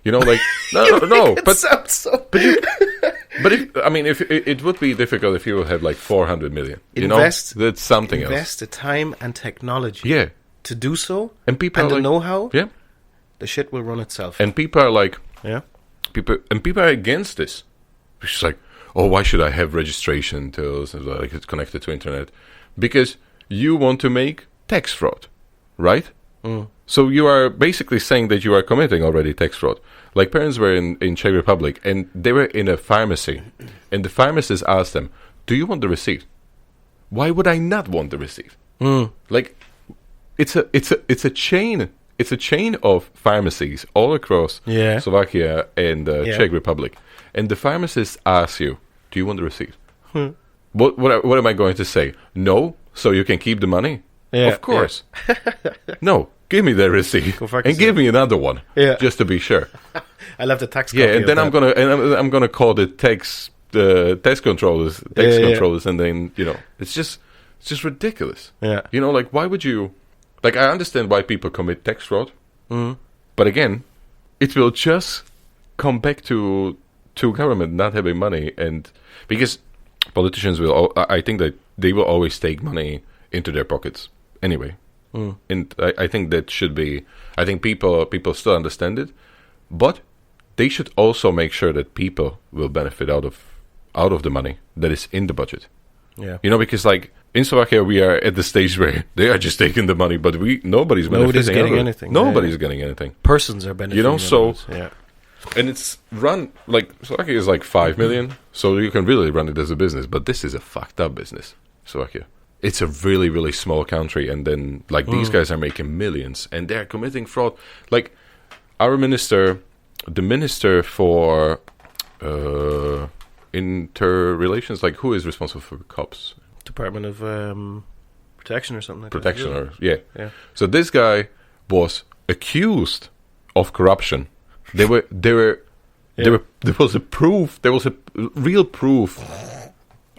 You know, like no, but sounds so. But if it would be difficult if you would have like 400 million. Invest, that's something else. Invest the time and technology. Yeah. To do so, and people and are the like, know-how. Yeah. The shit will run itself. And people are like, people are against this. It's just like, oh, why should I have registration tills and like it's connected to internet? Because you want to make tax fraud, right? So you are basically saying that you are committing already tax fraud. Like parents were in Czech Republic and they were in a pharmacy, and the pharmacist asked them, "Do you want the receipt?" Why would I not want the receipt? Like, it's a chain. It's a chain of pharmacies all across Slovakia and Czech Republic, and the pharmacist asks you, "Do you want the receipt?" What am I going to say? No, so you can keep the money. Of course. No, give me the receipt and give me another one, just to be sure. I love the tax. Copy And then I'm gonna call the tax controllers, and then it's just ridiculous. Yeah, like why would you? Like I understand why people commit tax fraud, but again, it will just come back to government not having money, and because politicians will, I think that they will always take money into their pockets anyway. And I think that should be. I think people still understand it, but they should also make sure that people will benefit out of the money that is in the budget. Yeah, because like in Slovakia we are at the stage where they are just taking the money, but nobody's getting anything. Nobody's getting anything. Persons are benefiting. And it's run like Slovakia is like 5 million, so you can really run it as a business. But this is a fucked up business, Slovakia. It's a really, really small country, and then like these guys are making millions, and they're committing fraud. Like our minister, the minister for interrelations, like who is responsible for cops? Department of Protection or something like Protection, that. Yeah. So this guy was accused of corruption. There was a proof. There was a real proof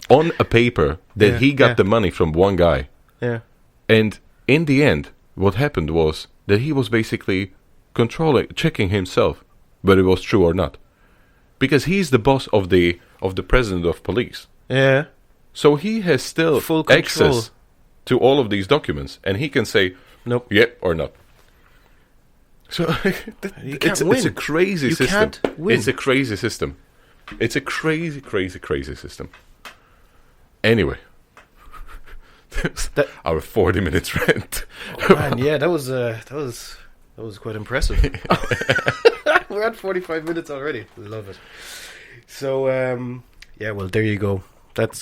on a paper that he got the money from one guy. Yeah. And in the end, what happened was that he was basically checking himself whether it was true or not, because he's the boss of the president of police. Yeah. So he has still full access to all of these documents, and he can say nope, yep or not. So it's a crazy system. Can't win. It's a crazy system. It's a crazy, crazy, crazy system. Anyway, Our 40 minutes rant. Oh, man, yeah, that was quite impressive. We're at 45 minutes already. Love it. So, well, there you go. But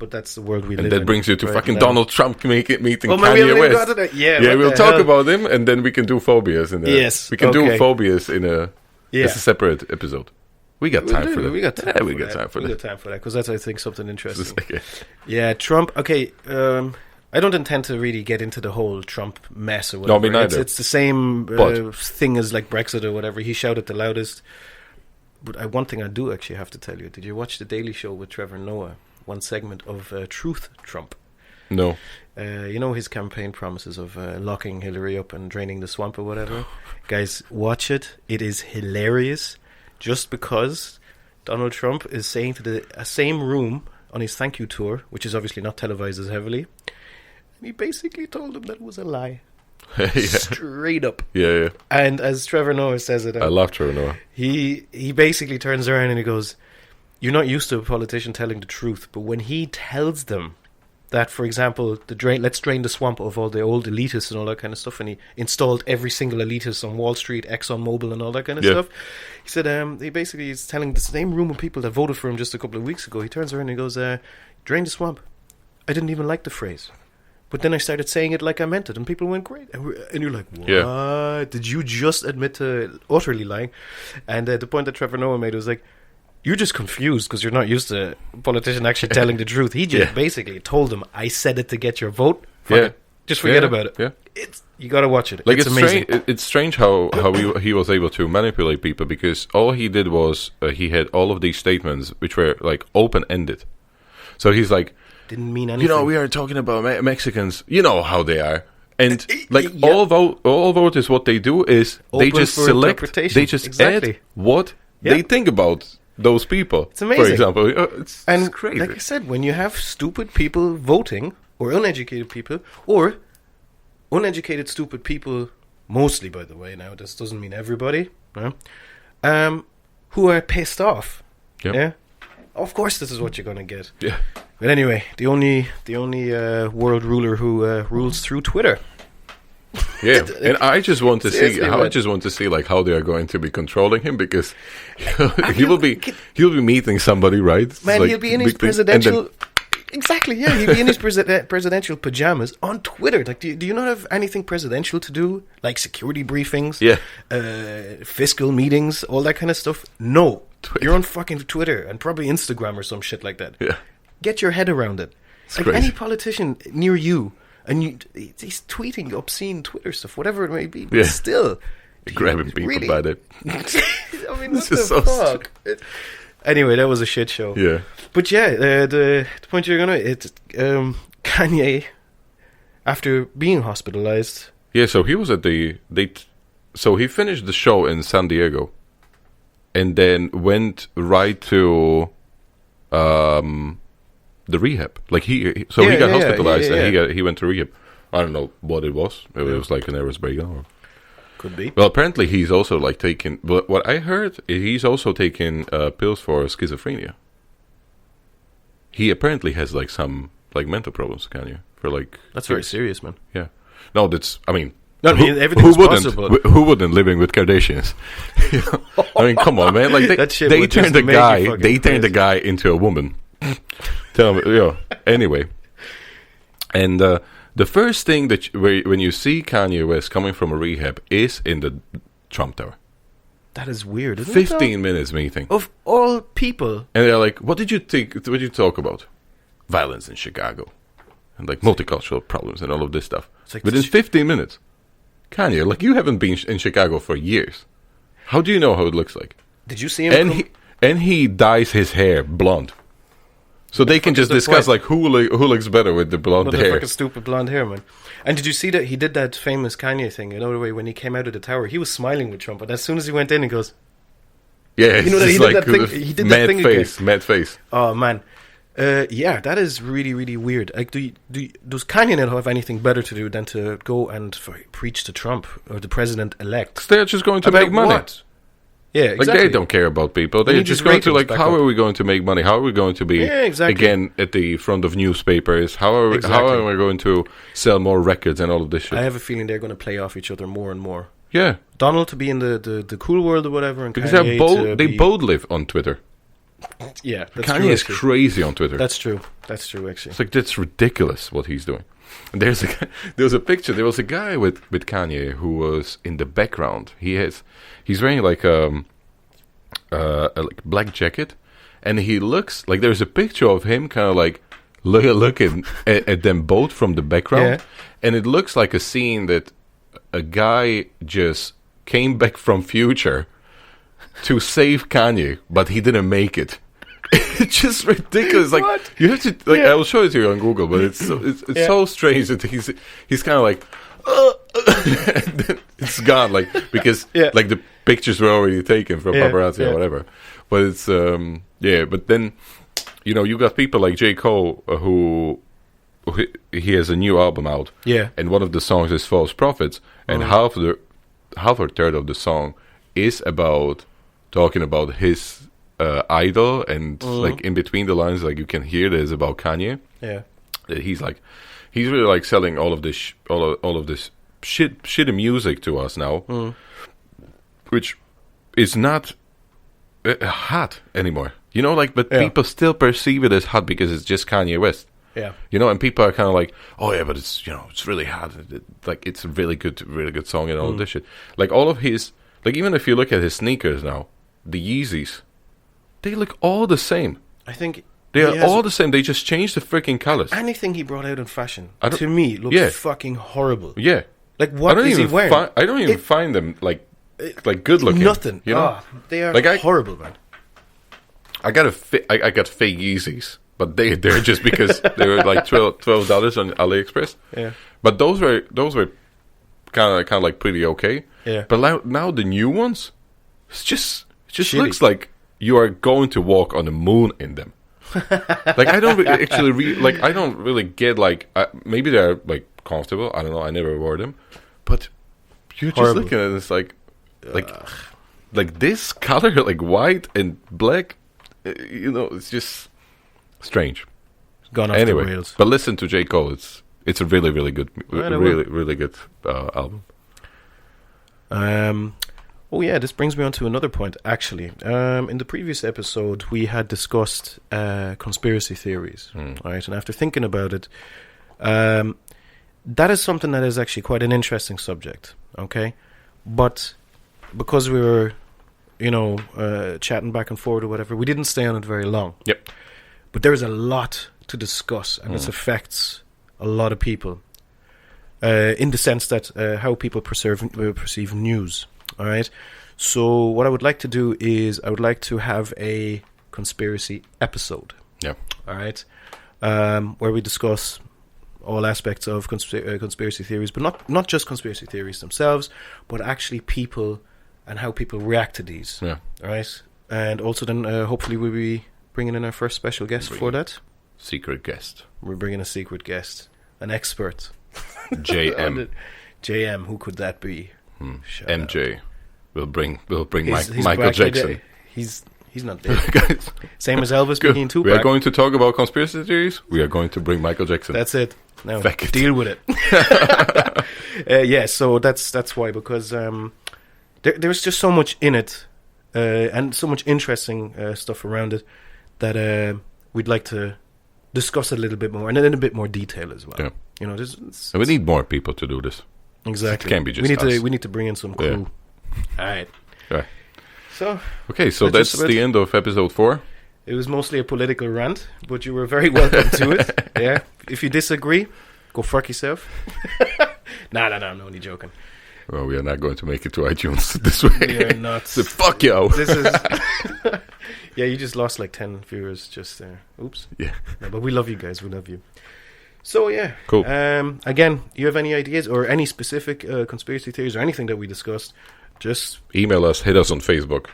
that's the world we live in. And that brings you to right fucking now. Donald Trump meeting Oh, man, Kanye West. Yeah, we'll talk about him, and then we can do phobias. Yes, we can do okay. phobias in a separate episode. We got time for that. We got time for that. We got time for that because that's, I think, something interesting. Okay. Yeah, Trump. Okay, I don't intend to really get into the whole Trump mess or whatever. No, me neither. It's the same thing as like Brexit or whatever. He shouted the loudest. But one thing I do actually have to tell you. Did you watch The Daily Show with Trevor Noah? One segment of Truth Trump. No. You know his campaign promises of locking Hillary up and draining the swamp or whatever? Guys, watch it. It is hilarious. Just because Donald Trump is saying to the same room on his thank you tour, which is obviously not televised as heavily, and he basically told him that was a lie. Straight up. Yeah. And as Trevor Noah says it, I love Trevor Noah. He basically turns around and he goes, "You're not used to a politician telling the truth, but when he tells them that, for example, let's drain the swamp of all the old elitists and all that kind of stuff," and he installed every single elitist on Wall Street, ExxonMobil and all that kind of stuff. He said he basically is telling the same room of people that voted for him just a couple of weeks ago. He turns around and he goes, "Drain the swamp. I didn't even like the phrase. But then I started saying it like I meant it, and people went, great." And you're like, what? Yeah. Did you just admit to utterly lying? And the point that Trevor Noah made was like, you're just confused because you're not used to a politician actually telling the truth. He just basically told them, I said it to get your vote. Just forget about it. Yeah. You got to watch it. Like it's amazing. It's strange how he was able to manipulate people, because all he did was he had all of these statements which were like open-ended. So he's like, didn't mean anything. You know, we are talking about Mexicans. You know how they are. And like all voters, what they do is they just select, they just add what they think about those people. It's amazing. For example, it's crazy. Like I said, when you have stupid people voting, or uneducated people, or uneducated stupid people, mostly by the way, now this doesn't mean everybody, who are pissed off. Yeah. Of course, this is what you're gonna get. Yeah. But anyway, the only world ruler who rules through Twitter. Yeah, and I just want to see like how they are going to be controlling him, because he will be meeting somebody, right? Man, like he'll be in his presidential. Exactly, yeah, he'll be in his presidential pajamas on Twitter. Like, do you not have anything presidential to do, like security briefings, fiscal meetings, all that kind of stuff? No, Twitter. You're on fucking Twitter and probably Instagram or some shit like that. Yeah. Get your head around it. It's like crazy. Any politician near you, and he's tweeting obscene Twitter stuff, whatever it may be, but still. Grabbing people really? by the... I mean, what the fuck? Anyway, that was a shit show. Yeah. But yeah, the point you're going to... Kanye, after being hospitalized... Yeah, so he was at so he finished the show in San Diego, and then went right to... the rehab, like he got hospitalized and he went to rehab. I don't know what it was. Maybe it was like a nervous breakdown. Could be. Well, apparently he's also like taking. What I heard is he's also taking pills for schizophrenia. He apparently has like some like mental problems. Can you? For like that's very serious, man. Yeah. No, that's. I mean. Everything's possible. Who wouldn't living with Kardashians? You know? I mean, come on, man! Like they turned the guy into a woman. Tell me, Anyway, and the first thing when you see Kanye West coming from a rehab is in the Trump Tower. That is weird. Isn't 15 minutes meeting of all people, and they're like, "What did you think? What did you talk about? Violence in Chicago, and like multicultural problems and all of this stuff." Like, within 15 minutes, Kanye, like you haven't been in Chicago for years. How do you know how it looks like? Did you see him? And he dyes his hair blonde. So they can just discuss like who looks better with the blonde hair. Fucking stupid blonde hair, man. And did you see that he did that famous Kanye thing? You know the way when he came out of the tower, he was smiling with Trump, but as soon as he went in, he goes, "Yeah, you know that he did that thing. He did that thing again. Mad face." Oh man, yeah, that is really really weird. Like, does Kanye not have anything better to do than to go and preach to Trump or the president elect? They're just going to make money. What? Yeah, Like, exactly. they don't care about people. They're need just these going to, ratings like, back how up. are we going to make money? How are we going to be, again, at the front of newspapers? How are we going to sell more records and all of this shit? I have a feeling they're going to play off each other more and more. Yeah. Donald to be in the cool world or whatever, and Because Kanye they both live on Twitter. Yeah, that's Kanye true, is actually. crazy on Twitter. That's true, actually. It's like, that's ridiculous what he's doing. And there was a picture. There was a guy with Kanye who was in the background. He's wearing like a like black jacket, and he looks like there's a picture of him kind of like looking at them both from the background, and it looks like a scene that a guy just came back from future to save Kanye, but he didn't make it. It's just ridiculous. Like, What? you have to, like, I will show it to you on Google, but it's so strange that he's kind of like, and then it's gone, like, because like the pictures were already taken from paparazzi or whatever. But it's but then, you know, you got people like J. Cole who he has a new album out, and one of the songs is False Prophets, and half or third of the song is about talking about his idol, and like in between the lines, like you can hear that it's about Kanye. Yeah, That he's really like selling all of this all of this shitty music to us now, which is not hot anymore. You know, like, but people still perceive it as hot because it's just Kanye West. yeah. You know, and people are kind of like, oh yeah, but it's, you know, it's really hot. Like, it's a really good song and all of this shit. Like, all of his, like, even if you look at his sneakers now, the Yeezys, they look all the same. I think They are all the same. They just changed the freaking colors. anything he brought out in fashion don't- to me looks fucking horrible. Yeah. Like, what is he wearing? I don't even find them like good looking. Nothing. You know, they are Like, horrible, man. I got I got fake Yeezys, but they're just because they were like $12 on AliExpress. Yeah. But those were kind of like pretty okay. Yeah. But now the new ones, it just Shitty. looks like you are going to walk on the moon in them. Like, I don't I don't really get, like, maybe they're like comfortable. I don't know. I never wore them, but you're just Horrible. looking at it, it's like this color, like white and black. You know, it's just strange. Gone off the Anyway, rails. but listen to J. Cole. It's a really, really good, Right, I really, really good album. Oh yeah, this brings me on to another point, actually. In the previous episode, we had discussed conspiracy theories, right? And after thinking about it, that is something that is actually quite an interesting subject, okay? But because we were, you know, chatting back and forth or whatever, we didn't stay on it very long. Yep. But there is a lot to discuss, and this affects a lot of people in the sense that how people perceive news. All right. So what I would like to do is I would like to have a conspiracy episode. Yeah. All right. Where we discuss all aspects of conspiracy theories, but not just conspiracy theories themselves, but actually people and how people react to these. Yeah. All right. And also then hopefully we'll be bringing in our first special guest for that. Secret guest. We're bringing a secret guest, an expert. JM. JM, who could that be? Shout out. MJ. We'll bring He's Michael back Jackson. today. He's not there. Guys, Same as Elvis good. being Tupac. We are going to talk about conspiracy theories. We are going to bring Michael Jackson. That's it. Now Fuck it. deal with it. Yeah, so that's why, because there's just so much in it, and so much interesting stuff around it that we'd like to discuss a little bit more, and in a bit more detail as well. Yeah. You know, And we need more people to do this. exactly. It can't be just we need us. we need to bring in some crew. All right. Right. So Okay, so That's that's just about- the end of episode 4. it was mostly a political rant, but you were very welcome to it. Yeah. If you disagree, go fuck yourself. Nah, I'm only joking. Well, we are not going to make it to iTunes this way. You're nuts. So fuck you. This is yeah, you just lost like 10 viewers just there. Oops. Yeah. No, but we love you guys. We love you. So yeah. Cool. Again, you have any ideas or any specific conspiracy theories or anything that we discussed? Just Email us, hit us on Facebook,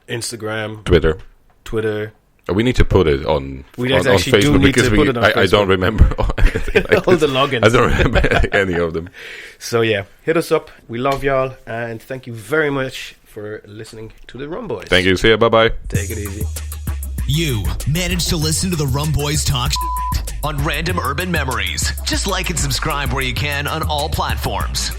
Instagram, Twitter. Twitter. We need to put it on, We on actually do Facebook need because to put it on I don't Facebook. remember anything like All this. the logins. I don't remember any of them. So yeah, hit us up. We love y'all, and thank you very much for listening to the Rum Boys. Thank you. See ya. Bye-bye. Take it easy. You managed to listen to the Rum Boys talk on Random Urban Memories. Just like and subscribe where you can on all platforms.